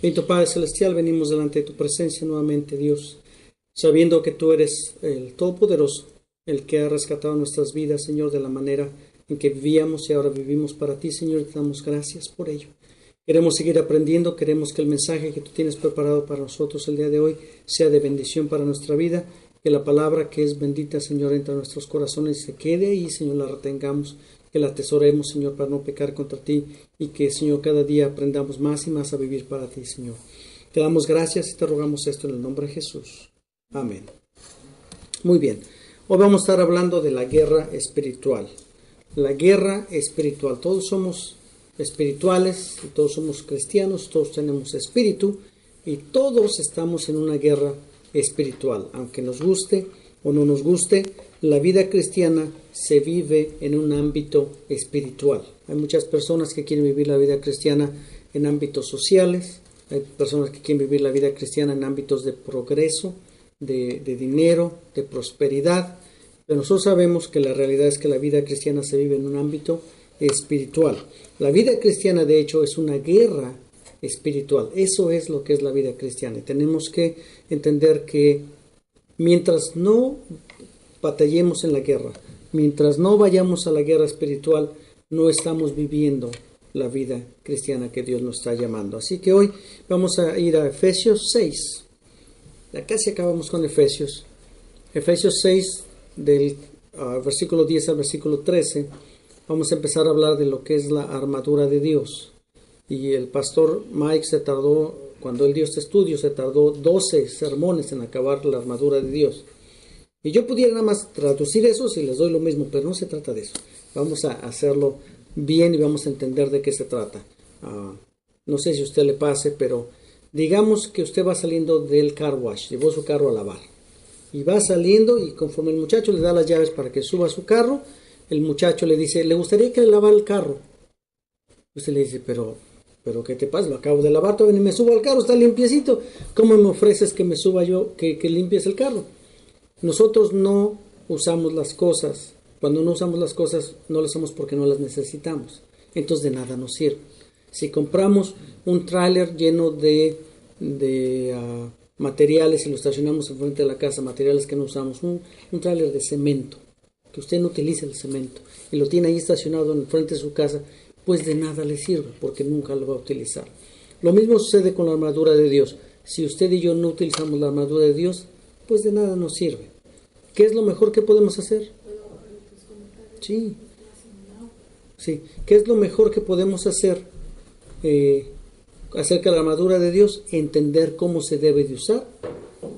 Bendito Padre Celestial, venimos delante de tu presencia nuevamente, Dios, sabiendo que tú eres el Todopoderoso, el que ha rescatado nuestras vidas, Señor, de la manera en que vivíamos y ahora vivimos para ti, Señor, y te damos gracias por ello. Queremos seguir aprendiendo, queremos que el mensaje que tú tienes preparado para nosotros el día de hoy sea de bendición para nuestra vida, que la palabra que es bendita, Señor, entre nuestros corazones y se quede ahí, Señor, la retengamos, que la atesoremos, Señor, para no pecar contra ti y que, Señor, cada día aprendamos más y más a vivir para ti, Señor. Te damos gracias y te rogamos esto en el nombre de Jesús. Amén. Muy bien. Hoy vamos a estar hablando de la guerra espiritual. La guerra espiritual. Todos somos espirituales y todos somos cristianos, todos tenemos espíritu y todos estamos en una guerra espiritual. Aunque nos guste o no nos guste, la vida cristiana se vive en un ámbito espiritual. Hay muchas personas que quieren vivir la vida cristiana en ámbitos sociales, hay personas que quieren vivir la vida cristiana en ámbitos de progreso, de dinero, de prosperidad, pero nosotros sabemos que la realidad es que la vida cristiana se vive en un ámbito espiritual. La vida cristiana, de hecho, es una guerra espiritual. Eso es lo que es la vida cristiana. Y tenemos que entender que mientras no batallemos en la guerra, mientras no vayamos a la guerra espiritual, no estamos viviendo la vida cristiana que Dios nos está llamando. Así que hoy vamos a ir a Efesios 6. Ya casi acabamos con Efesios. Efesios 6, del versículo 10 al versículo 13. Vamos a empezar a hablar de lo que es la armadura de Dios. Y el pastor Mike se tardó, cuando él dio este estudio, se tardó 12 sermones en acabar la armadura de Dios. Y yo pudiera nada más traducir eso si les doy lo mismo, pero no se trata de eso. Vamos a hacerlo bien y vamos a entender de qué se trata. No sé si a usted le pase, pero digamos que usted va saliendo del car wash, llevó su carro a lavar. Y va saliendo y conforme el muchacho le da las llaves para que suba a su carro, el muchacho le dice, ¿le gustaría que le lavara el carro? Usted le dice, pero ¿qué te pasa? Lo acabo de lavar, todavía ni me subo al carro, está limpiecito. ¿Cómo me ofreces que me suba yo, que limpies el carro? Nosotros no usamos las cosas. Cuando no usamos las cosas, no las usamos porque no las necesitamos. Entonces de nada nos sirve. Si compramos un tráiler lleno de materiales y lo estacionamos enfrente de la casa, materiales que no usamos, un tráiler de cemento, que usted no utilice el cemento y lo tiene ahí estacionado en frente de su casa, pues de nada le sirve porque nunca lo va a utilizar. Lo mismo sucede con la armadura de Dios. Si usted y yo no utilizamos la armadura de Dios, pues de nada nos sirve. ¿Qué es lo mejor que podemos hacer? Sí. ¿Qué es lo mejor que podemos hacer acerca de la armadura de Dios? Entender cómo se debe de usar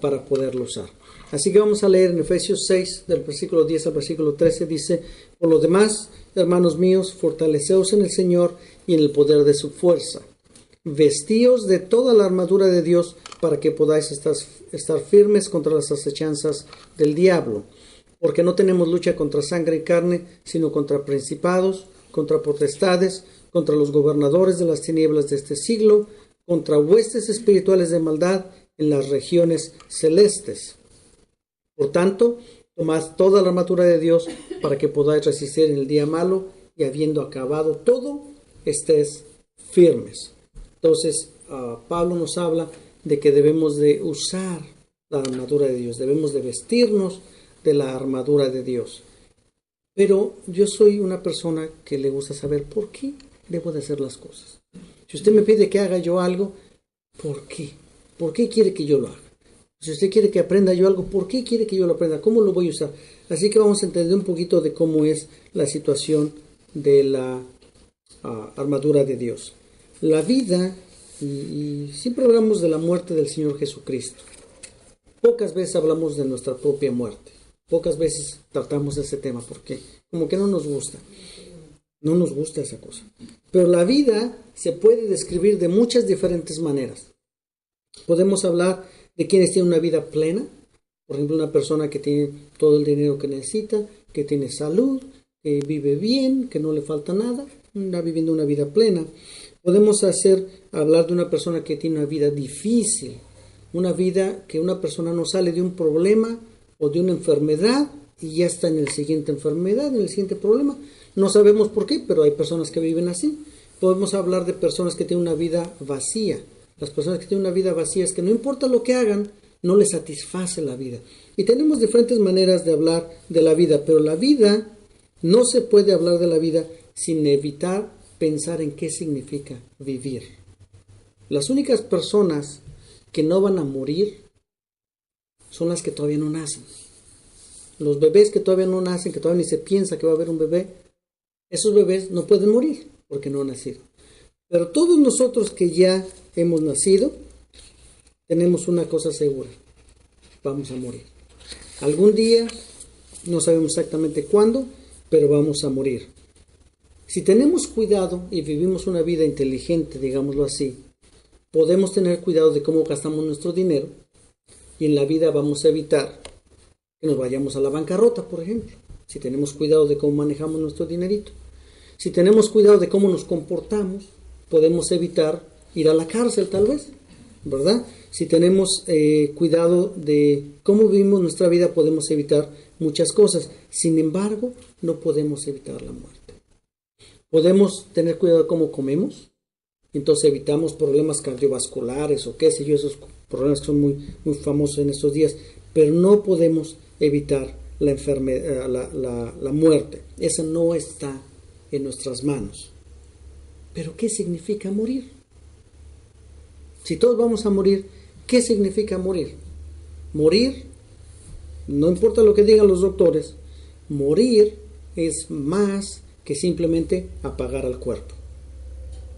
para poderlo usar. Así que vamos a leer en Efesios 6, del versículo 10 al versículo 13, dice, por lo demás, hermanos míos, fortaleceos en el Señor y en el poder de su fuerza. Vestíos de toda la armadura de Dios para que podáis estar firmes contra las acechanzas del diablo. Porque no tenemos lucha contra sangre y carne, sino contra principados, contra potestades, contra los gobernadores de las tinieblas de este siglo, contra huestes espirituales de maldad en las regiones celestes. Por tanto, tomad toda la armadura de Dios para que podáis resistir en el día malo y habiendo acabado todo, estéis firmes. Entonces, Pablo nos habla de que debemos de usar la armadura de Dios, debemos de vestirnos de la armadura de Dios. Pero yo soy una persona que le gusta saber por qué debo de hacer las cosas. Si usted me pide que haga yo algo, ¿por qué? ¿Por qué quiere que yo lo haga? Si usted quiere que aprenda yo algo, ¿por qué quiere que yo lo aprenda? ¿Cómo lo voy a usar? Así que vamos a entender un poquito de cómo es la situación de la armadura de Dios. La vida, y siempre hablamos de la muerte del Señor Jesucristo. Pocas veces hablamos de nuestra propia muerte. Pocas veces tratamos ese tema porque como que no nos gusta. No nos gusta esa cosa. Pero la vida se puede describir de muchas diferentes maneras. Podemos hablar de quienes tienen una vida plena. Por ejemplo, una persona que tiene todo el dinero que necesita, que tiene salud, que vive bien, que no le falta nada, está viviendo una vida plena. Podemos hablar de una persona que tiene una vida difícil, una vida que una persona no sale de un problema o de una enfermedad y ya está en la siguiente enfermedad, en el siguiente problema. No sabemos por qué, pero hay personas que viven así. Podemos hablar de personas que tienen una vida vacía, Las personas que tienen una vida vacía es que no importa lo que hagan, no les satisface la vida. Y tenemos diferentes maneras de hablar de la vida, pero la vida, no se puede hablar de la vida sin evitar pensar en qué significa vivir. Las únicas personas que no van a morir son las que todavía no nacen. Los bebés que todavía no nacen, que todavía ni se piensa que va a haber un bebé, esos bebés no pueden morir porque no han nacido. Pero todos nosotros que ya hemos nacido, tenemos una cosa segura: vamos a morir. Algún día, no sabemos exactamente cuándo, pero vamos a morir. Si tenemos cuidado y vivimos una vida inteligente, digámoslo así, podemos tener cuidado de cómo gastamos nuestro dinero, y en la vida vamos a evitar que nos vayamos a la bancarrota, por ejemplo. Si tenemos cuidado de cómo manejamos nuestro dinerito. Si tenemos cuidado de cómo nos comportamos, podemos evitar ir a la cárcel tal vez, ¿verdad? Si tenemos cuidado de cómo vivimos nuestra vida, podemos evitar muchas cosas. Sin embargo, no podemos evitar la muerte. Podemos tener cuidado de cómo comemos, entonces evitamos problemas cardiovasculares o qué sé yo, esos problemas que son muy famosos en estos días, pero no podemos evitar la enfermedad, la muerte. Esa no está en nuestras manos. ¿Pero qué significa morir? Si todos vamos a morir, ¿qué significa morir? Morir, no importa lo que digan los doctores, morir es más que simplemente apagar al cuerpo.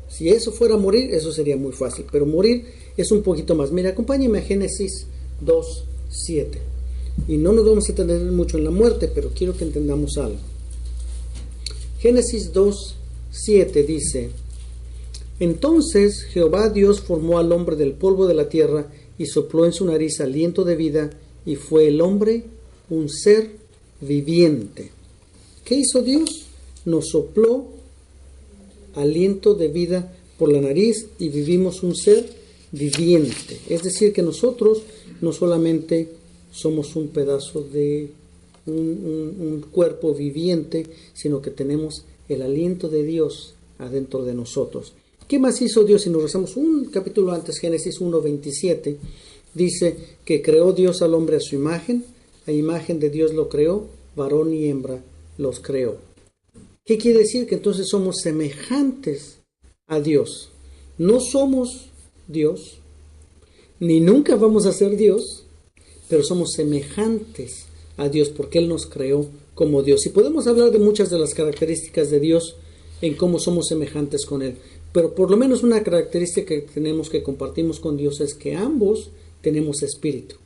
Si eso fuera morir, eso sería muy fácil, pero morir es un poquito más. Mira, acompáñenme a Génesis 2:7. Y no nos vamos a detener mucho en la muerte, pero quiero que entendamos algo. Génesis 2:7 dice: Entonces Jehová Dios formó al hombre del polvo de la tierra y sopló en su nariz aliento de vida, y fue el hombre un ser viviente. ¿Qué hizo Dios? Nos sopló aliento de vida por la nariz y vivimos un ser viviente. Es decir, que nosotros no solamente somos un pedazo de un cuerpo viviente, sino que tenemos el aliento de Dios adentro de nosotros. ¿Qué más hizo Dios? Si nos rezamos un capítulo antes, Génesis 1:27, dice que creó Dios al hombre a su imagen, a imagen de Dios lo creó, varón y hembra los creó. ¿Qué quiere decir? Que entonces somos semejantes a Dios. No somos Dios, ni nunca vamos a ser Dios, pero somos semejantes a Dios porque Él nos creó como Dios. Y podemos hablar de muchas de las características de Dios en cómo somos semejantes con Él. Pero por lo menos una característica que tenemos, que compartimos con Dios, es que ambos tenemos espíritu.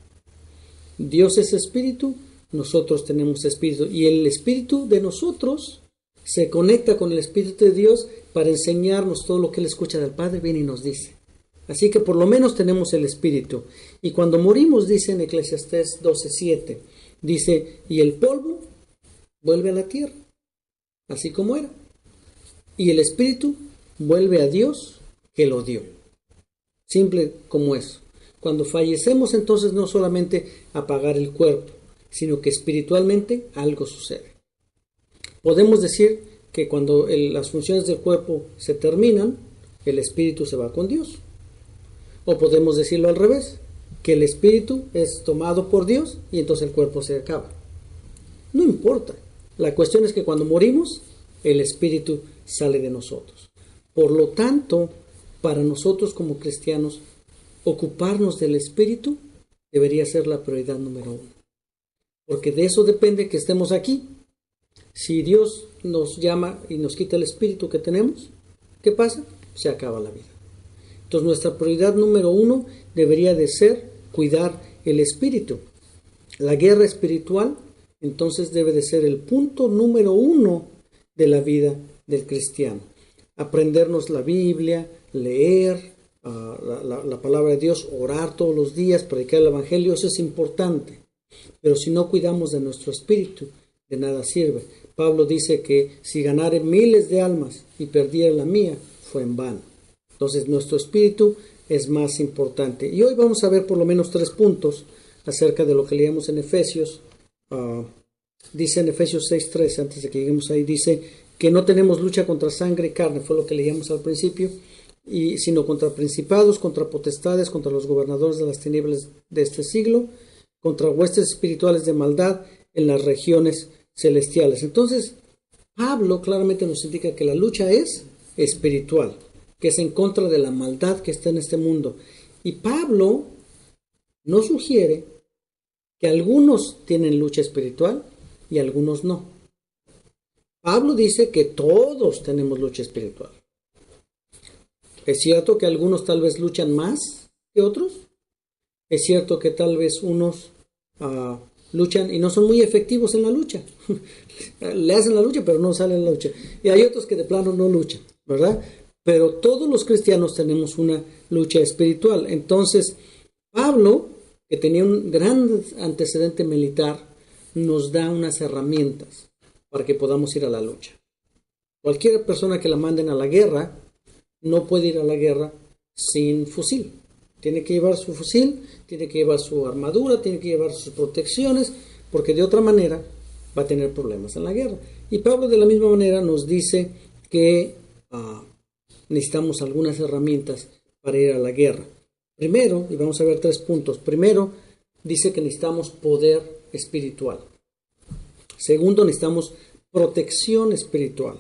Dios es espíritu, nosotros tenemos espíritu. Y el espíritu de nosotros se conecta con el espíritu de Dios para enseñarnos todo lo que Él escucha del Padre, viene y nos dice. Así que por lo menos tenemos el espíritu. Y cuando morimos, dice en Eclesiastés 12:7, dice, y el polvo vuelve a la tierra, así como era. Y el espíritu vuelve a Dios que lo dio. Simple como eso. Cuando fallecemos, entonces no solamente apagar el cuerpo, sino que espiritualmente algo sucede. Podemos decir que cuando las funciones del cuerpo se terminan, el espíritu se va con Dios. O podemos decirlo al revés, que el espíritu es tomado por Dios y entonces el cuerpo se acaba. No importa. La cuestión es que cuando morimos, el espíritu sale de nosotros. Por lo tanto, para nosotros como cristianos, ocuparnos del espíritu debería ser la prioridad número 1. Porque de eso depende que estemos aquí. Si Dios nos llama y nos quita el espíritu que tenemos, ¿qué pasa? Se acaba la vida. Entonces nuestra prioridad número 1 debería de ser cuidar el espíritu. La guerra espiritual entonces debe de ser el punto número 1 de la vida del cristiano. Aprendernos la Biblia, leer la palabra de Dios, orar todos los días, predicar el Evangelio, eso es importante. Pero si no cuidamos de nuestro espíritu, de nada sirve. Pablo dice que si ganare miles de almas y perdiera la mía, fue en vano. Entonces nuestro espíritu es más importante. Y hoy vamos a ver por lo menos 3 puntos acerca de lo que leíamos en Efesios. Dice en Efesios 6:13, antes de que lleguemos ahí, dice que no tenemos lucha contra sangre y carne, fue lo que leíamos al principio. sino contra principados, contra potestades, contra los gobernadores de las tinieblas de este siglo, contra huestes espirituales de maldad en las regiones celestiales. Entonces, Pablo claramente nos indica que la lucha es espiritual, que es en contra de la maldad que está en este mundo. Y Pablo nos sugiere que algunos tienen lucha espiritual y algunos no. Pablo dice que todos tenemos lucha espiritual. Es cierto que algunos tal vez luchan más que otros. Es cierto que tal vez unos luchan y no son muy efectivos en la lucha. Le hacen la lucha, pero no salen en la lucha. Y hay otros que de plano no luchan, ¿verdad? Pero todos los cristianos tenemos una lucha espiritual. Entonces, Pablo, que tenía un gran antecedente militar, nos da unas herramientas para que podamos ir a la lucha. Cualquier persona que la manden a la guerra no puede ir a la guerra sin fusil. Tiene que llevar su fusil, tiene que llevar su armadura, tiene que llevar sus protecciones, porque de otra manera va a tener problemas en la guerra. Y Pablo de la misma manera nos dice que necesitamos algunas herramientas para ir a la guerra. Primero, y vamos a ver 3 puntos. Primero, dice que necesitamos poder espiritual. Segundo, necesitamos protección espiritual.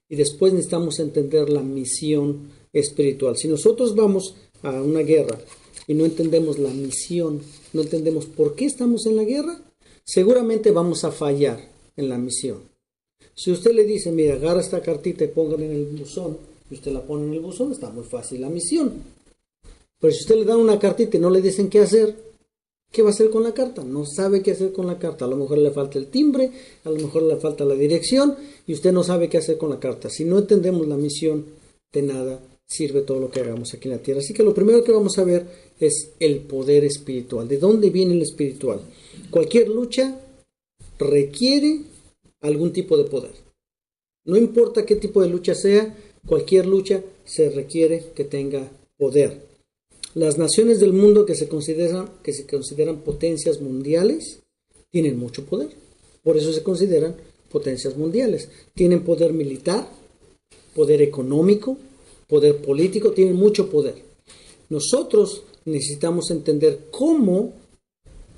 Y después necesitamos entender la misión espiritual. Si nosotros vamos a una guerra y no entendemos la misión, no entendemos por qué estamos en la guerra, seguramente vamos a fallar en la misión. Si usted le dice, mira, agarra esta cartita y póngala en el buzón, y usted la pone en el buzón, está muy fácil la misión. Pero si usted le da una cartita y no le dicen qué hacer, ¿qué va a hacer con la carta? No sabe qué hacer con la carta. A lo mejor le falta el timbre, a lo mejor le falta la dirección y usted no sabe qué hacer con la carta. Si no entendemos la misión, de nada sirve todo lo que hagamos aquí en la tierra. Así que lo primero que vamos a ver es el poder espiritual. ¿De dónde viene el espiritual? Cualquier lucha requiere algún tipo de poder. No importa qué tipo de lucha sea, cualquier lucha se requiere que tenga poder. Las naciones del mundo que se consideran potencias mundiales tienen mucho poder. Por eso se consideran potencias mundiales. Tienen poder militar, poder económico, poder político, tienen mucho poder. Nosotros necesitamos entender cómo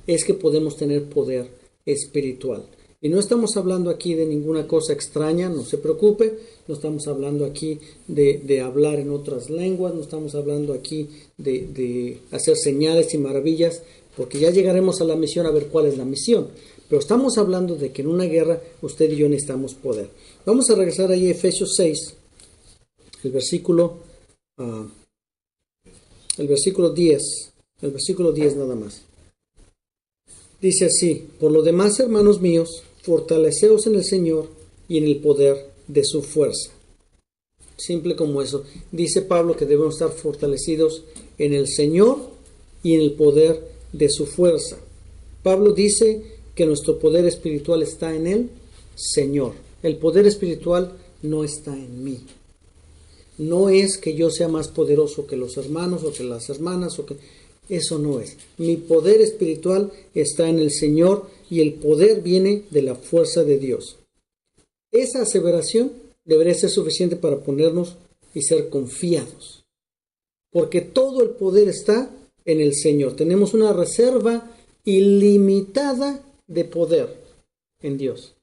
es que podemos tener poder espiritual. Y no estamos hablando aquí de ninguna cosa extraña, no se preocupe, no estamos hablando aquí de hablar en otras lenguas, no estamos hablando aquí de hacer señales y maravillas, porque ya llegaremos a la misión a ver cuál es la misión. Pero estamos hablando de que en una guerra usted y yo necesitamos poder. Vamos a regresar ahí a Efesios 6, el versículo 10 nada más. Dice así: por lo demás, hermanos míos, fortaleceos en el Señor y en el poder de su fuerza. Simple como eso. Dice Pablo que debemos estar fortalecidos en el Señor y en el poder de su fuerza. Pablo dice que nuestro poder espiritual está en el Señor. El poder espiritual no está en mí. No es que yo sea más poderoso que los hermanos o que las hermanas o que... Eso no es. Mi poder espiritual está en el Señor y el poder viene de la fuerza de Dios. Esa aseveración debería ser suficiente para ponernos y ser confiados. Porque todo el poder está en el Señor. Tenemos una reserva ilimitada de poder en Dios.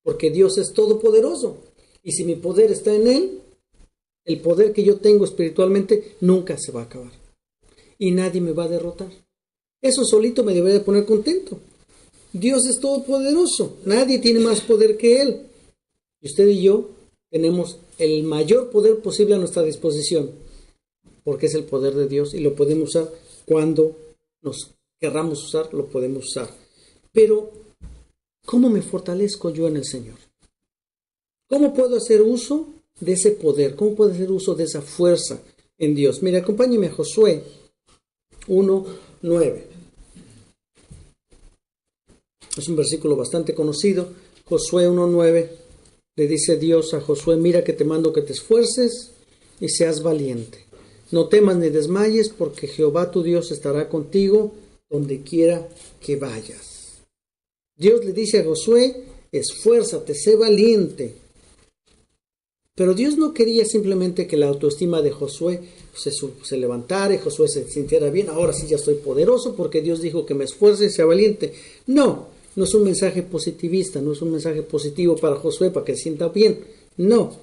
Porque Dios es todopoderoso. Y si mi poder está en Él, el poder que yo tengo espiritualmente nunca se va a acabar. Y nadie me va a derrotar. Eso solito me debería poner contento. Dios es todopoderoso. Nadie tiene más poder que Él. Y usted y yo tenemos el mayor poder posible a nuestra disposición. Porque es el poder de Dios y lo podemos usar cuando nos querramos usar, lo podemos usar. Pero, ¿cómo me fortalezco yo en el Señor? ¿Cómo puedo hacer uso de ese poder? ¿Cómo puedo hacer uso de esa fuerza en Dios? Mire, acompáñeme a Josué 1:9. Es un versículo bastante conocido. Josué 1:9 le dice Dios a Josué: mira que te mando que te esfuerces y seas valiente. No temas ni desmayes, porque Jehová tu Dios estará contigo donde quiera que vayas. Dios le dice a Josué: esfuérzate, sé valiente. Pero Dios no quería simplemente que la autoestima de Josué se levantara y Josué se sintiera bien. Ahora sí ya estoy poderoso porque Dios dijo que me esfuerce y sea valiente. No, no es un mensaje positivista, no es un mensaje positivo para Josué para que se sienta bien. No,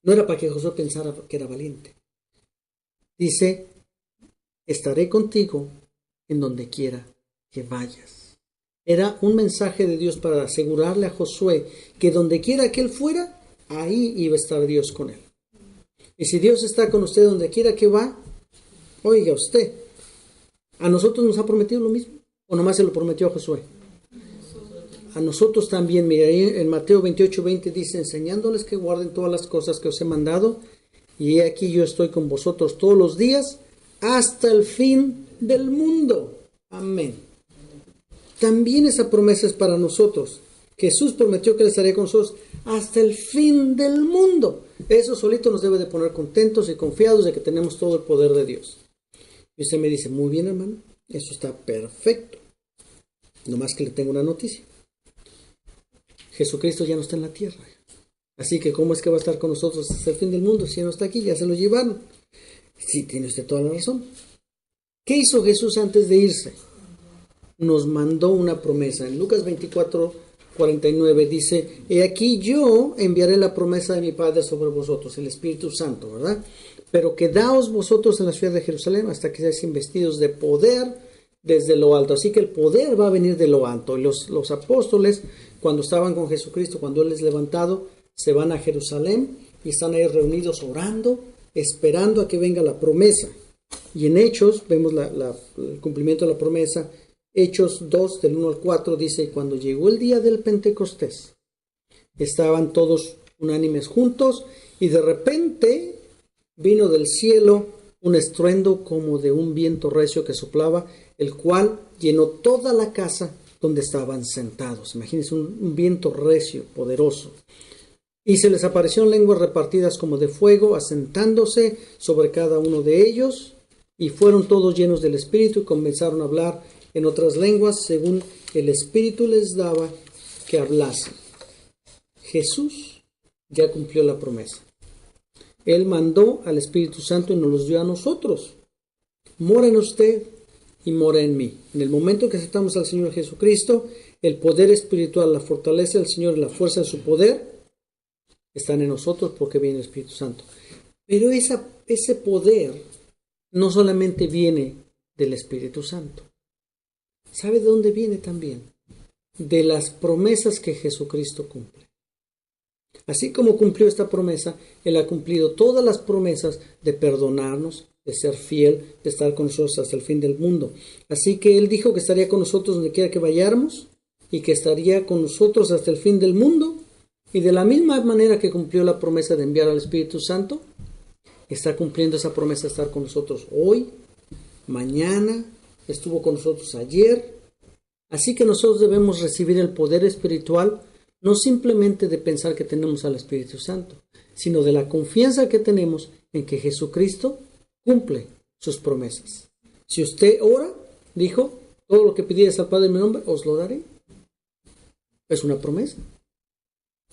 no era para que Josué pensara que era valiente. Dice, estaré contigo en donde quiera que vayas. Era un mensaje de Dios para asegurarle a Josué que donde quiera que él fuera, ahí iba a estar Dios con él. Y si Dios está con usted donde quiera que va, oiga usted, ¿a nosotros nos ha prometido lo mismo? ¿O nomás se lo prometió a Josué? A nosotros también. Mira, ahí en Mateo 28:20 dice, enseñándoles que guarden todas las cosas que os he mandado, y he aquí yo estoy con vosotros todos los días hasta el fin del mundo. Amén. También esa promesa es para nosotros. Jesús prometió que Él estaría con nosotros hasta el fin del mundo. Eso solito nos debe de poner contentos y confiados de que tenemos todo el poder de Dios. Y usted me dice, muy bien, hermano, eso está perfecto. Nomás que le tengo una noticia. Jesucristo ya no está en la tierra. Así que ¿cómo es que va a estar con nosotros hasta el fin del mundo? Si ya no está aquí, ya se lo llevaron. Sí, tiene usted toda la razón. ¿Qué hizo Jesús antes de irse? Nos mandó una promesa. En Lucas 24:49 dice, he aquí yo enviaré la promesa de mi Padre sobre vosotros, el Espíritu Santo, ¿verdad? Pero quedaos vosotros en la ciudad de Jerusalén hasta que seáis investidos de poder desde lo alto. Así que el poder va a venir de lo alto. Y los apóstoles, cuando estaban con Jesucristo, cuando Él es levantado, se van a Jerusalén y están ahí reunidos orando, esperando a que venga la promesa. Y en Hechos vemos el cumplimiento de la promesa. Hechos 2, del 1 al 4, dice, cuando llegó el día del Pentecostés, estaban todos unánimes juntos, y de repente vino del cielo un estruendo como de un viento recio que soplaba, el cual llenó toda la casa donde estaban sentados. Imagínense un viento recio, poderoso. Y se les aparecieron lenguas repartidas como de fuego, asentándose sobre cada uno de ellos, y fueron todos llenos del Espíritu y comenzaron a hablar en otras lenguas según el Espíritu les daba que hablasen. Jesús ya cumplió la promesa. Él mandó al Espíritu Santo y nos los dio a nosotros. Mora en usted y mora en mí. En el momento que aceptamos al Señor Jesucristo, el poder espiritual, la fortaleza del Señor y la fuerza de su poder están en nosotros porque viene el Espíritu Santo. Pero ese poder no solamente viene del Espíritu Santo. ¿Sabe de dónde viene también? De las promesas que Jesucristo cumple. Así como cumplió esta promesa, Él ha cumplido todas las promesas de perdonarnos, de ser fiel, de estar con nosotros hasta el fin del mundo. Así que Él dijo que estaría con nosotros donde quiera que vayáramos y que estaría con nosotros hasta el fin del mundo. Y de la misma manera que cumplió la promesa de enviar al Espíritu Santo, está cumpliendo esa promesa de estar con nosotros hoy, mañana, estuvo con nosotros ayer. Así que nosotros debemos recibir el poder espiritual, no simplemente de pensar que tenemos al Espíritu Santo, sino de la confianza que tenemos en que Jesucristo cumple sus promesas. Si usted ora, dijo, todo lo que pidierais al Padre en mi nombre, os lo daré. Es una promesa.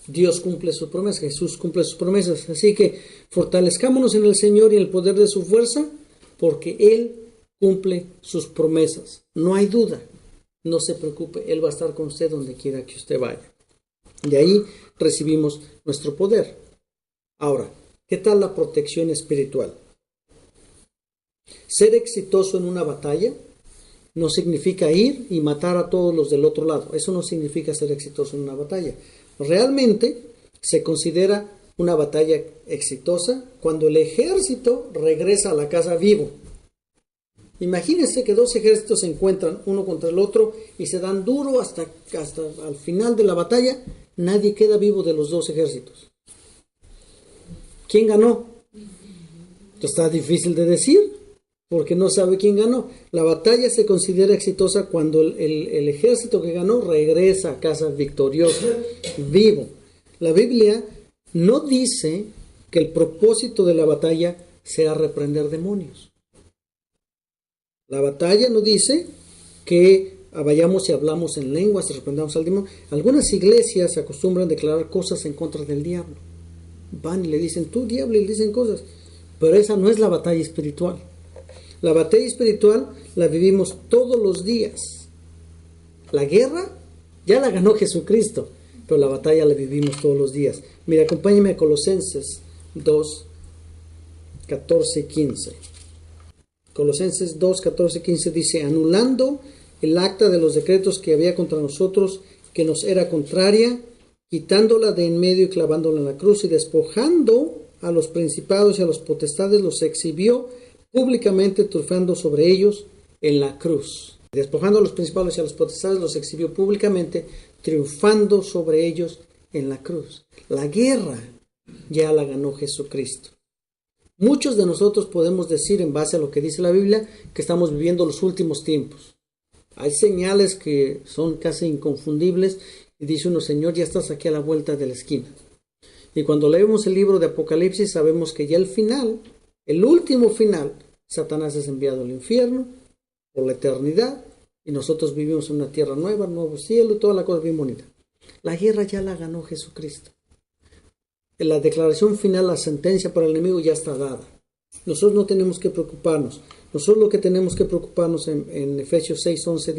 Dios cumple sus promesas, Jesús cumple sus promesas. Así que fortalezcámonos en el Señor y en el poder de su fuerza, porque Él cumple sus promesas. No hay duda. No se preocupe, Él va a estar con usted donde quiera que usted vaya. De ahí recibimos nuestro poder. Ahora, ¿qué tal la protección espiritual? Ser exitoso en una batalla no significa ir y matar a todos los del otro lado. Eso no significa ser exitoso en una batalla. Realmente se considera una batalla exitosa cuando el ejército regresa a la casa vivo. Imagínense que dos ejércitos se encuentran uno contra el otro y se dan duro hasta al final de la batalla. Nadie queda vivo de los dos ejércitos. ¿Quién ganó? Está difícil de decir porque no sabe quién ganó. La batalla se considera exitosa cuando el ejército que ganó regresa a casa victorioso, vivo. La Biblia no dice que el propósito de la batalla sea reprender demonios. La batalla no dice que vayamos y hablamos en lenguas y reprendamos al demonio. Algunas iglesias se acostumbran a declarar cosas en contra del diablo. van y le dicen, tú diablo, y le dicen cosas. Pero esa no es la batalla espiritual. La batalla espiritual la vivimos todos los días. La guerra ya la ganó Jesucristo, pero la batalla la vivimos todos los días. Mira, acompáñame a Colosenses 2, 14 y 15. Colosenses 2, 14 y 15 dice, anulando el acta de los decretos que había contra nosotros, que nos era contraria, quitándola de en medio y clavándola en la cruz, y despojando a los principados y a los potestades, los exhibió públicamente, triunfando sobre ellos en la cruz. Despojando a los principados y a los potestades, los exhibió públicamente, triunfando sobre ellos en la cruz. La guerra ya la ganó Jesucristo. Muchos de nosotros podemos decir, en base a lo que dice la Biblia, que estamos viviendo los últimos tiempos. Hay señales que son casi inconfundibles y dice uno, Señor, ya estás aquí a la vuelta de la esquina. Y cuando leemos el libro de Apocalipsis sabemos que ya el final, el último final, Satanás es enviado al infierno por la eternidad y nosotros vivimos en una tierra nueva, nuevo cielo y toda la cosa bien bonita. La guerra ya la ganó Jesucristo. En la declaración final, la sentencia para el enemigo ya está dada. Nosotros no tenemos que preocuparnos. Nosotros lo que tenemos que preocuparnos en Efesios 6:11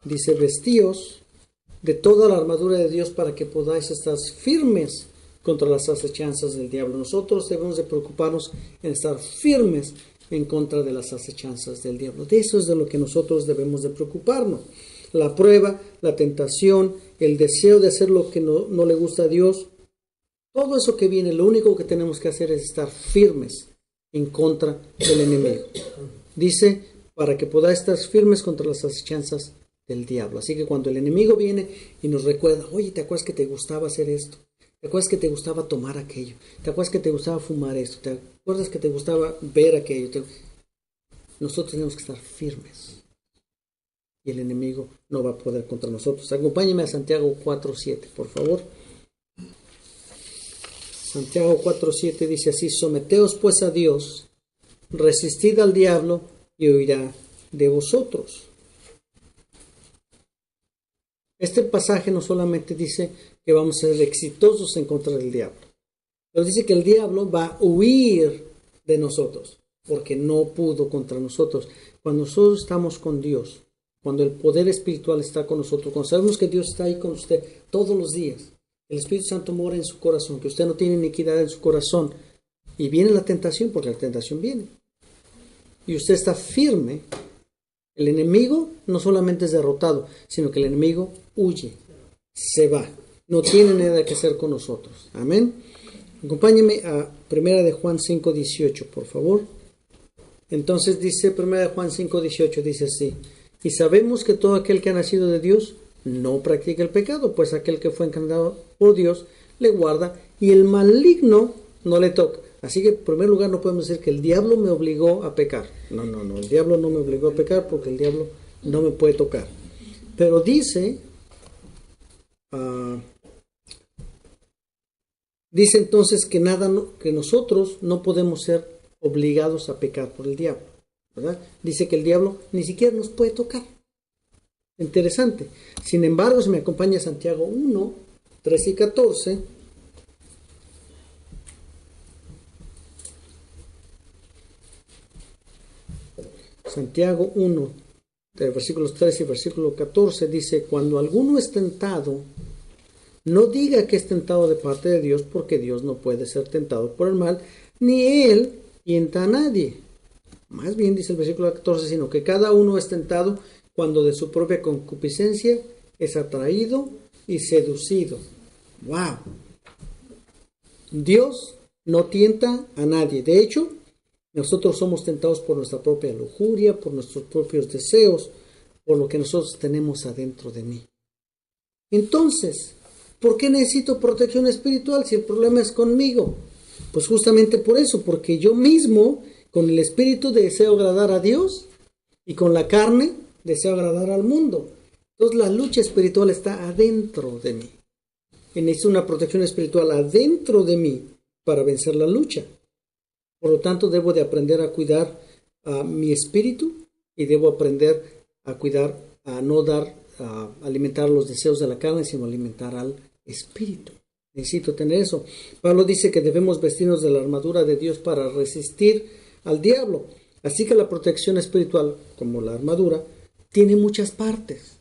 dice, vestíos de toda la armadura de Dios para que podáis estar firmes contra las acechanzas del diablo. Nosotros debemos de preocuparnos en estar firmes en contra de las acechanzas del diablo. De eso es de lo que nosotros debemos de preocuparnos. La prueba, la tentación, el deseo de hacer lo que no le gusta a Dios, todo eso que viene, lo único que tenemos que hacer es estar firmes en contra del enemigo. Dice, para que podáis estar firmes contra las acechanzas del diablo. Así que cuando el enemigo viene y nos recuerda, oye, ¿te acuerdas que te gustaba hacer esto? ¿Te acuerdas que te gustaba tomar aquello? ¿Te acuerdas que te gustaba fumar esto? ¿Te acuerdas que te gustaba ver aquello? Nosotros tenemos que estar firmes. Y el enemigo no va a poder contra nosotros. Acompáñenme a Santiago 4:7, por favor. Santiago 4:7 dice así, someteos pues a Dios, resistid al diablo y huirá de vosotros. Este pasaje no solamente dice que vamos a ser exitosos en contra del diablo, pero dice que el diablo va a huir de nosotros, porque no pudo contra nosotros. Cuando nosotros estamos con Dios, cuando el poder espiritual está con nosotros, cuando sabemos que Dios está ahí con usted todos los días, el Espíritu Santo mora en su corazón, que usted no tiene iniquidad en su corazón, y viene la tentación, porque la tentación viene, y usted está firme, el enemigo no solamente es derrotado, sino que el enemigo huye, se va, no tiene nada que hacer con nosotros. Amén. Acompáñeme a 1 de Juan 5:18, por favor. Entonces dice 1 de Juan 5:18, dice así, y sabemos que todo aquel que ha nacido de Dios no practica el pecado, pues aquel que fue encarnado por Dios le guarda y el maligno no le toca. Así que en primer lugar no podemos decir que el diablo me obligó a pecar. No, el diablo no me obligó a pecar porque el diablo no me puede tocar. Pero dice entonces que que nosotros no podemos ser obligados a pecar por el diablo, ¿verdad? Dice que el diablo ni siquiera nos puede tocar. Interesante. Sin embargo, si me acompaña Santiago 1, 13 y 14, Santiago 1, de versículos 13 y versículo 14, dice, cuando alguno es tentado, no diga que es tentado de parte de Dios, porque Dios no puede ser tentado por el mal, ni él tienta a nadie. Más bien, dice el versículo 14, sino que cada uno es tentado cuando de su propia concupiscencia es atraído y seducido. ¡Wow! Dios no tienta a nadie. De hecho, nosotros somos tentados por nuestra propia lujuria, por nuestros propios deseos, por lo que nosotros tenemos adentro de mí. Entonces, ¿por qué necesito protección espiritual si el problema es conmigo? Pues justamente por eso, porque yo mismo, con el espíritu, deseo agradar a Dios y con la carne deseo agradar al mundo. Entonces la lucha espiritual está adentro de mí. Y necesito una protección espiritual adentro de mí para vencer la lucha. Por lo tanto, debo de aprender a cuidar a mi espíritu y debo aprender a cuidar, a no alimentar los deseos de la carne, sino alimentar al espíritu. Necesito tener eso. Pablo dice que debemos vestirnos de la armadura de Dios para resistir al diablo. Así que la protección espiritual, como la armadura, tiene muchas partes.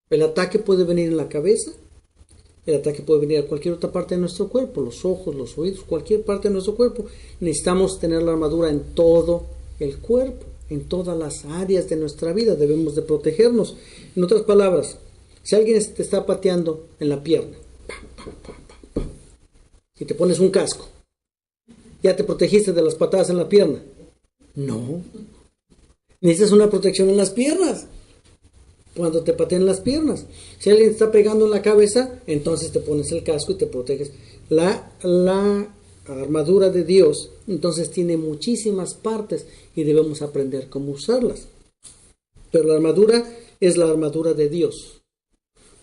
El ataque puede venir en la cabeza, el ataque puede venir a cualquier otra parte de nuestro cuerpo, los ojos, los oídos, cualquier parte de nuestro cuerpo. Necesitamos tener la armadura en todo el cuerpo, en todas las áreas de nuestra vida. Debemos de protegernos. En otras palabras, si alguien te está pateando en la pierna, y te pones un casco, ¿ya te protegiste de las patadas en la pierna? No. Necesitas una protección en las piernas. Cuando te pateen las piernas. Si alguien te está pegando en la cabeza, entonces te pones el casco y te proteges. La armadura de Dios, entonces tiene muchísimas partes y debemos aprender cómo usarlas. Pero la armadura es la armadura de Dios.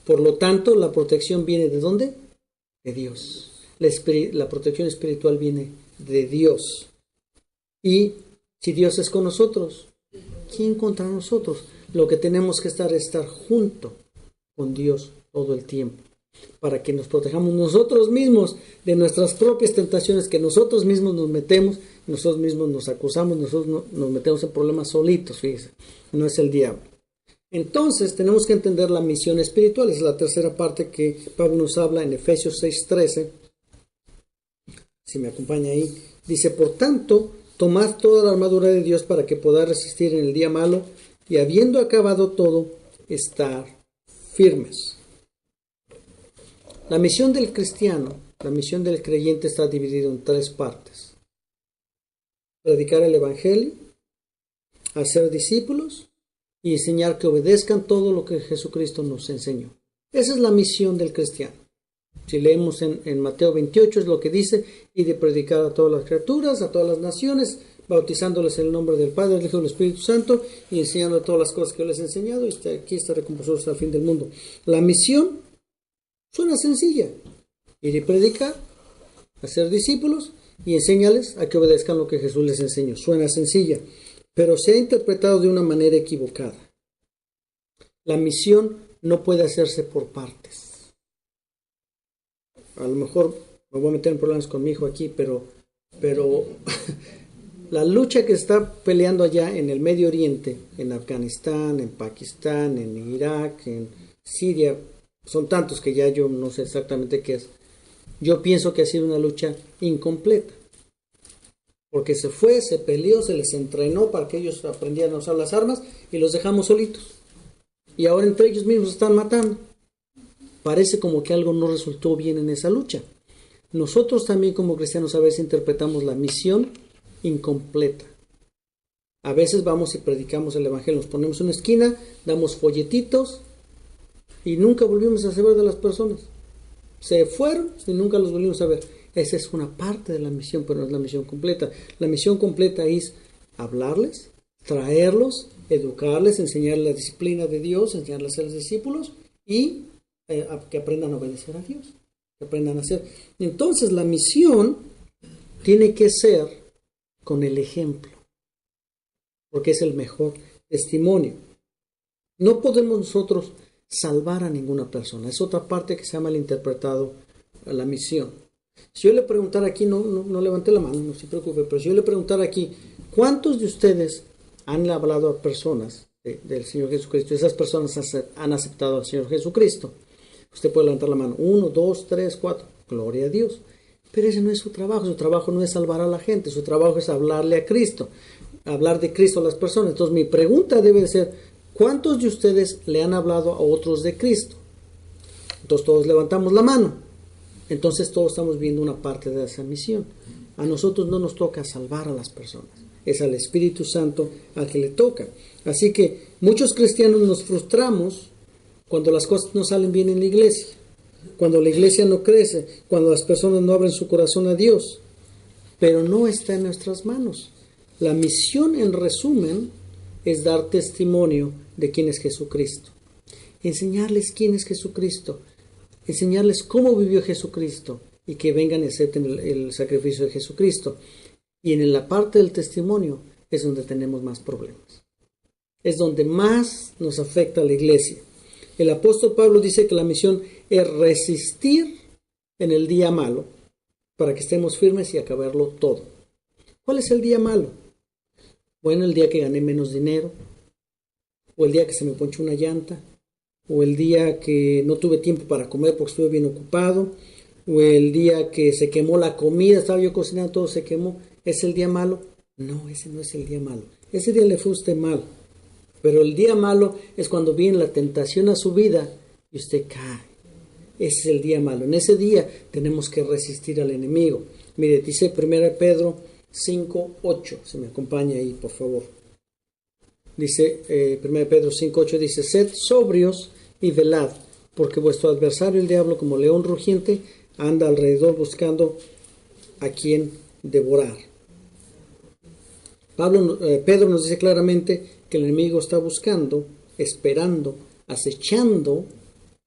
Por lo tanto, la protección viene ¿de dónde? De Dios. La protección espiritual viene de Dios. Y si Dios es con nosotros, ¿quién contra nosotros? Lo que tenemos que estar es estar junto con Dios todo el tiempo, para que nos protejamos nosotros mismos de nuestras propias tentaciones, que nosotros mismos nos metemos, nosotros mismos nos acusamos, nosotros nos metemos en problemas solitos, fíjense, no es el diablo. Entonces tenemos que entender la misión espiritual, es la tercera parte que Pablo nos habla en Efesios 6:13, si me acompaña ahí, dice, por tanto, tomad toda la armadura de Dios para que podáis resistir en el día malo, y habiendo acabado todo, estar firmes. La misión del cristiano, la misión del creyente está dividida en tres partes. Predicar el evangelio, hacer discípulos y enseñar que obedezcan todo lo que Jesucristo nos enseñó. Esa es la misión del cristiano. Si leemos en Mateo 28 es lo que dice, y de predicar a todas las criaturas, a todas las naciones, bautizándoles en el nombre del Padre, del Hijo y del Espíritu Santo, y enseñando todas las cosas que yo les he enseñado, y aquí está recompensa hasta el fin del mundo. La misión suena sencilla: ir y predicar, hacer discípulos y enséñales a que obedezcan lo que Jesús les enseñó. Suena sencilla, pero se ha interpretado de una manera equivocada. La misión no puede hacerse por partes. A lo mejor me voy a meter en problemas con mi hijo aquí, pero la lucha que está peleando allá en el Medio Oriente, en Afganistán, en Pakistán, en Irak, en Siria, son tantos que ya yo no sé exactamente qué es. Yo pienso que ha sido una lucha incompleta, porque se peleó, se les entrenó para que ellos aprendieran a usar las armas y los dejamos solitos. Y ahora entre ellos mismos se están matando. Parece como que algo no resultó bien en esa lucha. Nosotros también como cristianos a veces interpretamos la misión incompleta. A veces vamos y predicamos el evangelio, nos ponemos en una esquina, damos folletitos y nunca volvimos a saber de las personas. Se fueron y nunca los volvimos a ver. Esa es una parte de la misión, pero no es la misión completa. La misión completa es hablarles, traerlos, educarles, enseñarles la disciplina de Dios, enseñarles a los discípulos y que aprendan a obedecer a Dios, que aprendan a hacer. Entonces la misión tiene que ser con el ejemplo, porque es el mejor testimonio. No podemos nosotros salvar a ninguna persona. Es otra parte que se ha malinterpretado a la misión. Si yo le preguntara aquí, no levanté la mano, no se preocupe, pero si yo le preguntara aquí, ¿cuántos de ustedes han hablado a personas del Señor Jesucristo? Esas personas han aceptado al Señor Jesucristo. Usted puede levantar la mano. 1, 2, 3, 4. Gloria a Dios. Pero ese no es su trabajo. Su trabajo no es salvar a la gente. Su trabajo es hablarle a Cristo. Hablar de Cristo a las personas. Entonces mi pregunta debe ser, ¿cuántos de ustedes le han hablado a otros de Cristo? Entonces todos levantamos la mano. Entonces todos estamos viendo una parte de esa misión. A nosotros no nos toca salvar a las personas. Es al Espíritu Santo al que le toca. Así que muchos cristianos nos frustramos cuando las cosas no salen bien en la iglesia, cuando la iglesia no crece, cuando las personas no abren su corazón a Dios. Pero no está en nuestras manos. La misión, en resumen, es dar testimonio de quién es Jesucristo. Enseñarles quién es Jesucristo. Enseñarles cómo vivió Jesucristo y que vengan y acepten el sacrificio de Jesucristo. Y en la parte del testimonio es donde tenemos más problemas. Es donde más nos afecta a la iglesia. El apóstol Pablo dice que la misión es resistir en el día malo para que estemos firmes y acabarlo todo. ¿Cuál es el día malo? Bueno, el día que gané menos dinero, o el día que se me ponchó una llanta, o el día que no tuve tiempo para comer porque estuve bien ocupado, o el día que se quemó la comida, estaba yo cocinando, todo se quemó. ¿Es el día malo? No, ese no es el día malo. Ese día le fue usted mal. Pero el día malo es cuando viene la tentación a su vida y usted cae. Ese es el día malo. En ese día tenemos que resistir al enemigo. Mire, dice 1 Pedro 5:8. Se me acompaña ahí, por favor. Dice 1 Pedro 5:8, dice: sed sobrios y velad, porque vuestro adversario el diablo, como león rugiente, anda alrededor buscando a quien devorar. Pedro nos dice claramente que el enemigo está buscando, esperando, acechando,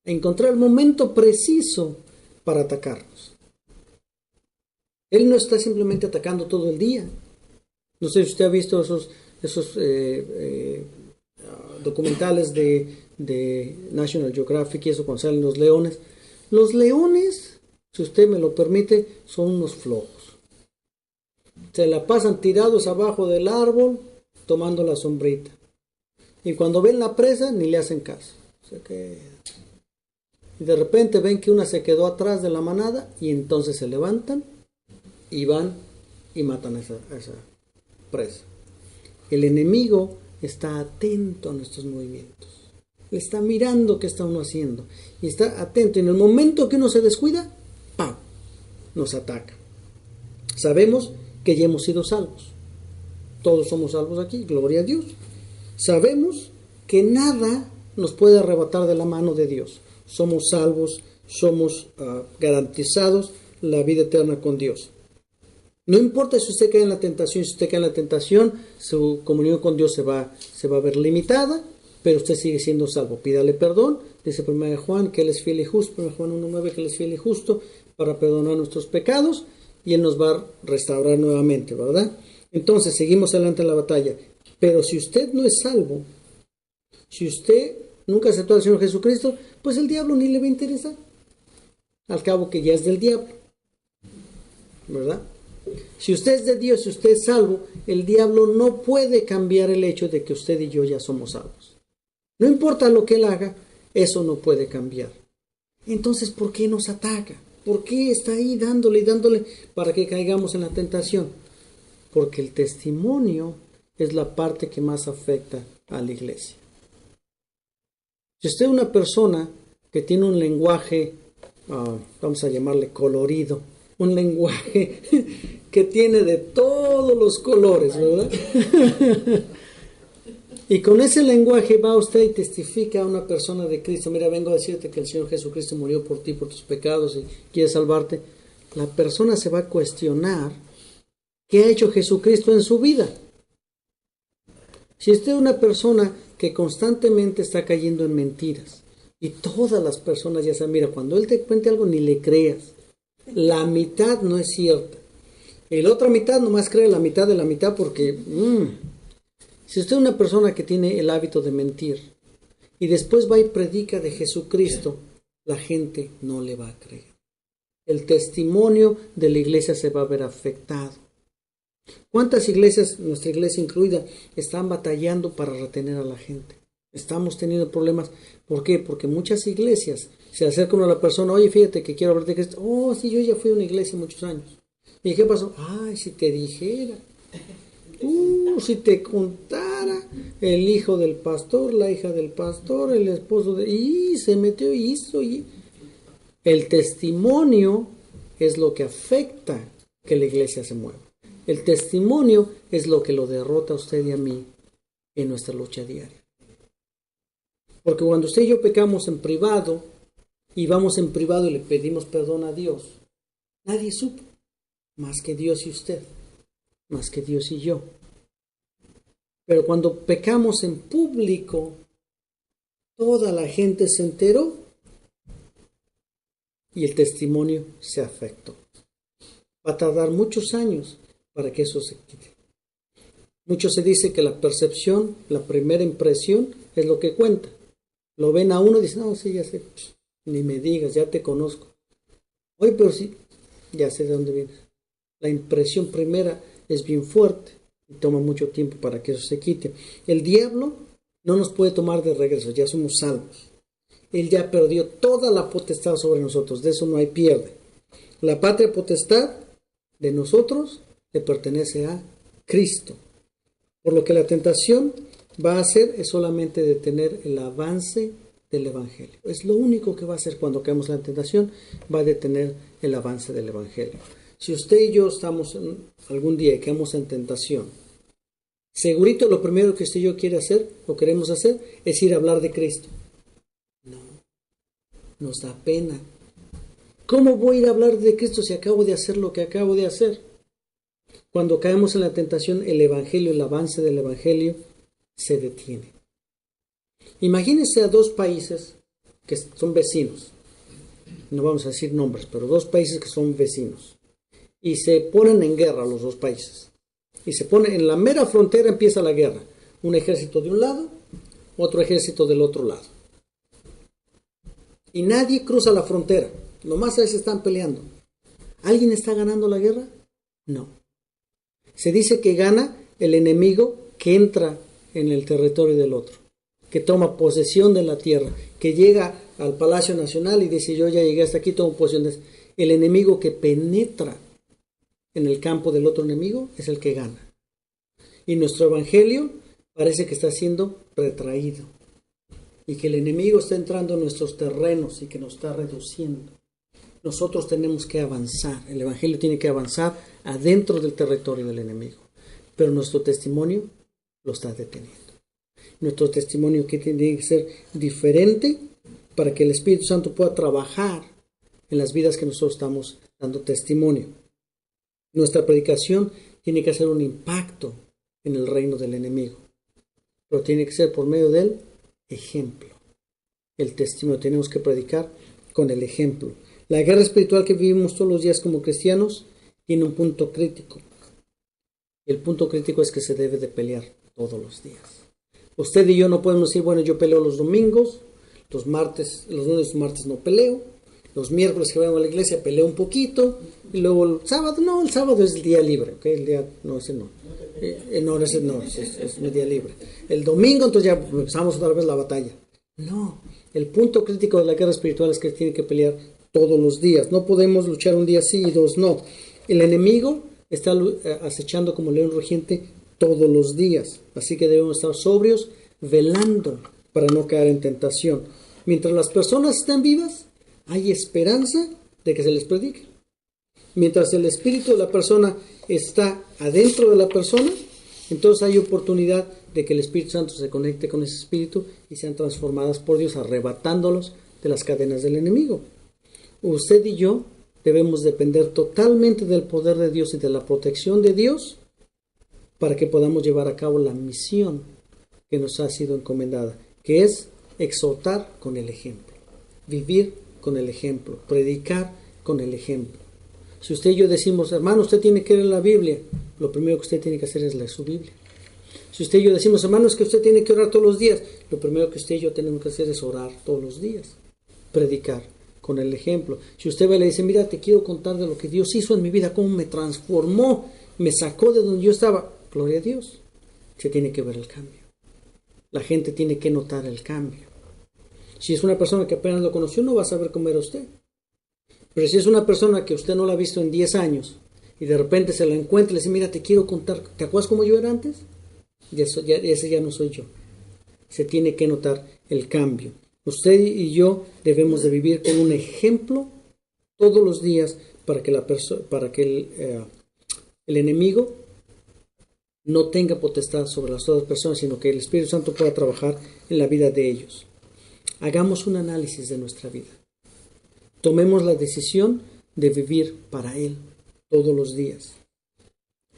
a encontrar el momento preciso para atacarnos. Él no está simplemente atacando todo el día. No sé si usted ha visto esos documentales de National Geographic y eso cuando salen los leones. Los leones, si usted me lo permite, son unos flojos. Se la pasan tirados abajo del árbol tomando la sombrita. Y cuando ven la presa ni le hacen caso. Y de repente ven que una se quedó atrás de la manada y entonces se levantan y van y matan a esa presa. El enemigo está atento a nuestros movimientos. Le está mirando qué está uno haciendo. Y está atento. Y en el momento que uno se descuida, ¡pam!, nos ataca. Sabemos que ya hemos sido salvos. Todos somos salvos aquí, gloria a Dios. Sabemos que nada nos puede arrebatar de la mano de Dios. Somos salvos, somos garantizados la vida eterna con Dios. No importa si usted cae en la tentación, su comunión con Dios se va a ver limitada, pero usted sigue siendo salvo. Pídale perdón, dice 1 Juan que Él es fiel y justo, 1 Juan 1:9 que Él es fiel y justo para perdonar nuestros pecados y Él nos va a restaurar nuevamente, ¿verdad? Entonces seguimos adelante en la batalla. Pero si usted no es salvo, si usted nunca aceptó al Señor Jesucristo, pues el diablo ni le va a interesar. Al cabo que ya es del diablo, ¿verdad? Si usted es de Dios, si usted es salvo, el diablo no puede cambiar el hecho de que usted y yo ya somos salvos. No importa lo que él haga, eso no puede cambiar. Entonces, ¿por qué nos ataca? ¿Por qué está ahí dándole y dándole para que caigamos en la tentación? Porque el testimonio es la parte que más afecta a la iglesia. Si usted es una persona que tiene un lenguaje, vamos a llamarle colorido, un lenguaje que tiene de todos los colores, ¿verdad? Y con ese lenguaje va usted y testifica a una persona de Cristo: mira, vengo a decirte que el Señor Jesucristo murió por ti, por tus pecados y quiere salvarte. La persona se va a cuestionar qué ha hecho Jesucristo en su vida. Si usted es una persona que constantemente está cayendo en mentiras, y todas las personas ya saben, mira, cuando él te cuente algo ni le creas, la mitad no es cierta, y la otra mitad nomás cree la mitad de la mitad porque si usted es una persona que tiene el hábito de mentir y después va y predica de Jesucristo, la gente no le va a creer. El testimonio de la iglesia se va a ver afectado. ¿Cuántas iglesias, nuestra iglesia incluida, están batallando para retener a la gente? Estamos teniendo problemas. ¿Por qué? Porque muchas iglesias se acercan a la persona: oye, fíjate que quiero hablar de Cristo. Oh, sí, yo ya fui a una iglesia muchos años. ¿Y qué pasó? Ay, si te dijera. Si te contara el hijo del pastor, la hija del pastor, el esposo de... Y se metió y hizo. El testimonio es lo que afecta que la iglesia se mueva. El testimonio es lo que lo derrota a usted y a mí en nuestra lucha diaria. Porque cuando usted y yo pecamos en privado y vamos en privado y le pedimos perdón a Dios, nadie supo, más que Dios y usted, más que Dios y yo. Pero cuando pecamos en público, toda la gente se enteró y el testimonio se afectó. Va a tardar muchos años para que eso se quite. Mucho se dice que la percepción, la primera impresión, es lo que cuenta. Lo ven a uno y dicen: no, sí, ya sé, ni me digas, ya te conozco. Oye, pero sí, ya sé de dónde viene. La impresión primera es bien fuerte y toma mucho tiempo para que eso se quite. El diablo no nos puede tomar de regreso, ya somos salvos. Él ya perdió toda la potestad sobre nosotros, de eso no hay pierde. La patria potestad de nosotros le pertenece a Cristo. Por lo que la tentación va a hacer es solamente detener el avance del Evangelio. Es lo único que va a hacer cuando caemos en la tentación, va a detener el avance del Evangelio. Si usted y yo estamos algún día y caemos en tentación, segurito lo primero que usted y yo quiere hacer o queremos hacer es ir a hablar de Cristo. No, nos da pena. ¿Cómo voy a ir a hablar de Cristo si acabo de hacer lo que acabo de hacer? Cuando caemos en la tentación, el Evangelio, el avance del Evangelio se detiene. Imagínense a dos países que son vecinos. No vamos a decir nombres, pero dos países que son vecinos. Y se ponen en guerra los dos países. Y se pone en la mera frontera, empieza la guerra. Un ejército de un lado, otro ejército del otro lado. Y nadie cruza la frontera. Nomás ahí se están peleando. ¿Alguien está ganando la guerra? No. Se dice que gana el enemigo que entra en el territorio del otro, que toma posesión de la tierra, que llega al Palacio Nacional y dice: yo ya llegué hasta aquí, tomo posesión de... El enemigo que penetra en el campo del otro enemigo es el que gana. Y nuestro evangelio parece que está siendo retraído y que el enemigo está entrando en nuestros terrenos y que nos está reduciendo. Nosotros tenemos que avanzar, el evangelio tiene que avanzar adentro del territorio del enemigo, pero nuestro testimonio lo está deteniendo. Nuestro testimonio que tiene que ser diferente para que el Espíritu Santo pueda trabajar en las vidas que nosotros estamos dando testimonio. Nuestra predicación tiene que hacer un impacto en el reino del enemigo, pero tiene que ser por medio del ejemplo. El testimonio tenemos que predicar con el ejemplo. La guerra espiritual que vivimos todos los días como cristianos tiene un punto crítico. El punto crítico es que se debe de pelear todos los días. Usted y yo no podemos decir: bueno, yo peleo los domingos, los lunes y martes no peleo, los miércoles que vengo a la iglesia peleo un poquito, y luego el sábado es el día libre, ¿ok? El día, no, ese no. Es mi día libre. El domingo entonces ya empezamos otra vez la batalla. No, el punto crítico de la guerra espiritual es que tiene que pelear todos los días. No podemos luchar un día sí y dos no. El enemigo está acechando como león rugiente todos los días. Así que debemos estar sobrios, velando para no caer en tentación. Mientras las personas estén vivas, hay esperanza de que se les predique. Mientras el espíritu de la persona está adentro de la persona, entonces hay oportunidad de que el Espíritu Santo se conecte con ese espíritu y sean transformadas por Dios, arrebatándolos de las cadenas del enemigo. Usted y yo debemos depender totalmente del poder de Dios y de la protección de Dios para que podamos llevar a cabo la misión que nos ha sido encomendada, que es exhortar con el ejemplo, vivir con el ejemplo, predicar con el ejemplo. Si usted y yo decimos: hermano, usted tiene que leer la Biblia, lo primero que usted tiene que hacer es leer su Biblia. Si usted y yo decimos: hermano, es que usted tiene que orar todos los días, lo primero que usted y yo tenemos que hacer es orar todos los días, predicar con el ejemplo. Si usted va y le dice: mira, te quiero contar de lo que Dios hizo en mi vida, cómo me transformó, me sacó de donde yo estaba, gloria a Dios, se tiene que ver el cambio. La gente tiene que notar el cambio. Si es una persona que apenas lo conoció, no va a saber cómo era usted. Pero si es una persona que usted no la ha visto en 10 años y de repente se la encuentra y le dice: mira, te quiero contar, ¿te acuerdas cómo yo era antes? Ese ya no soy yo. Se tiene que notar el cambio. Usted y yo debemos de vivir con un ejemplo todos los días para que el enemigo no tenga potestad sobre las otras personas, sino que el Espíritu Santo pueda trabajar en la vida de ellos. Hagamos un análisis de nuestra vida. Tomemos la decisión de vivir para Él todos los días.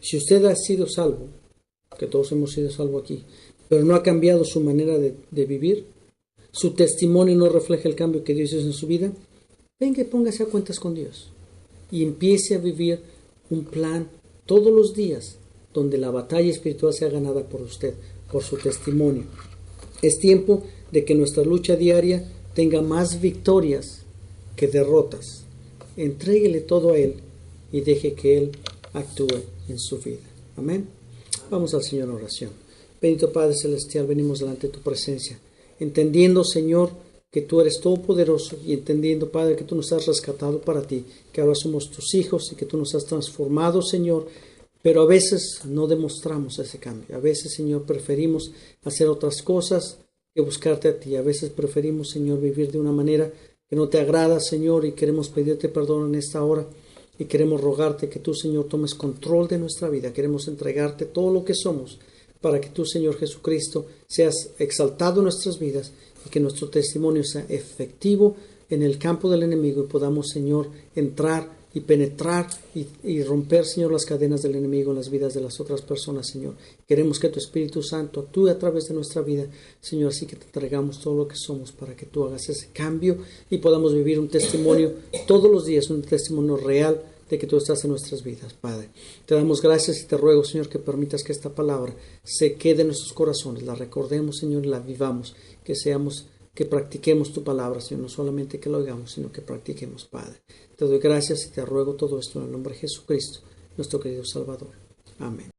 Si usted ha sido salvo, que todos hemos sido salvos aquí, pero no ha cambiado su manera de vivir, su testimonio no refleja el cambio que Dios hizo en su vida, venga y póngase a cuentas con Dios y empiece a vivir un plan todos los días donde la batalla espiritual sea ganada por usted, por su testimonio. Es tiempo de que nuestra lucha diaria tenga más victorias que derrotas entréguele todo a Él y deje que Él actúe en su vida. Amén. Vamos al Señor en oración. Bendito Padre Celestial, venimos delante de tu presencia, entendiendo, Señor, que tú eres todopoderoso y entendiendo, Padre, que tú nos has rescatado para ti, que ahora somos tus hijos y que tú nos has transformado, Señor, pero a veces no demostramos ese cambio. A veces, Señor, preferimos hacer otras cosas que buscarte a ti. A veces preferimos, Señor, vivir de una manera que no te agrada, Señor, y queremos pedirte perdón en esta hora y queremos rogarte que tú, Señor, tomes control de nuestra vida. Queremos entregarte todo lo que somos para que tú, Señor Jesucristo, seas exaltado en nuestras vidas y que nuestro testimonio sea efectivo en el campo del enemigo y podamos, Señor, entrar y penetrar y romper, Señor, las cadenas del enemigo en las vidas de las otras personas, Señor. Queremos que tu Espíritu Santo actúe a través de nuestra vida, Señor, así que te entregamos todo lo que somos para que tú hagas ese cambio y podamos vivir un testimonio todos los días, un testimonio real de que tú estás en nuestras vidas, Padre. Te damos gracias y te ruego, Señor, que permitas que esta palabra se quede en nuestros corazones, la recordemos, Señor, y la vivamos, que practiquemos tu palabra, Señor, no solamente que lo oigamos, sino que practiquemos, Padre. Te doy gracias y te ruego todo esto en el nombre de Jesucristo, nuestro querido Salvador. Amén.